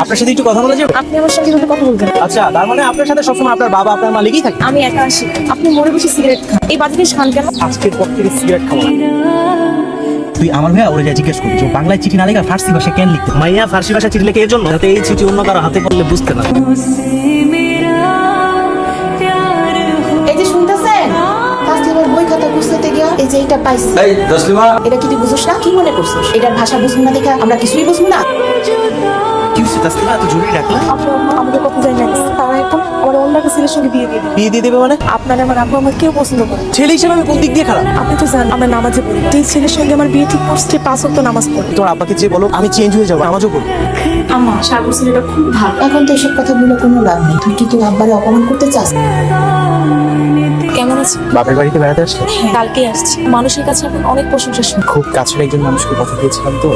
আপনার সাথে একটু কথা বলা যাবে? আপনি আমার সঙ্গে কিভাবে কথা বলবেন? আচ্ছা, তার মানে আপনার সাথে সবসময় আপনার বাবা আপনার মা লেগেই থাকে। আমি একা আসি, আপনি মরে বসে সিগারেট খান, এই বাজে জিনিস খান কেন? আজকের পর থেকে সিগারেট খাবো না। তুই আমার ভাইয়া ওরে যা জিজ্ঞেস করবি যে ও বাংলায় চিঠি না লেখা ফার্সি ভাষায় কেন লিখতে? মাইয়া ফার্সি ভাষায় চিঠি লেখে এর জন্য যাতে এই চিঠি অন্য কারো হাতে পড়লে বুঝতে না। এই যে শুনতেছেন, ফার্স্ট এবার বই খাতা গুছাতে গিয়া এই যে এটা পাইছি। এই তসলিমা, এটা কি তুই বুঝছ না? কি মনে করছিস এটার ভাষা বুঝবো না দেখা আমরা কিছুই বুঝবো না? কি হচ্ছে তাসলিমা, এত জরুরি ডাকলা? আপনার আম্মা আমাদের কথা জানি না, তারা এখন আমার অন্য একটা ছেলের সঙ্গে বিয়ে দিয়ে দিবে। বিয়ে দিয়ে দেবে মানে? আপনার আমার আব্বু আমার কেউ পছন্দ করে না। ছেলে হিসেবে আমি কোন দিক দিয়ে খারাপ? আপনি তো জানেন আমরা নামাজে পড়ি, যেই ছেলের সঙ্গে আমার বিয়ে ঠিক করছে 5 ওয়াক্ত নামাজ পড়ে। তোমার আব্বাকে যে বলো আমি চেঞ্জ হয়ে যাবো, নামাজও পড়বো। আম্মা সাগর ছেলেটা খুব ভালো। এখন তো এসব কথা বলে কোনো লাভ নেই। তুই কি তোর আব্বারে অপমান করতে চাস? কেমন আছে? বাপের বাড়িতে বেড়াতে আসলে কালকে আসছি, মানুষের কাছে এখন অনেক প্রশংসা শুনি। খুব কাছের একজন মানুষকে কথা দিয়েছিলাম তো।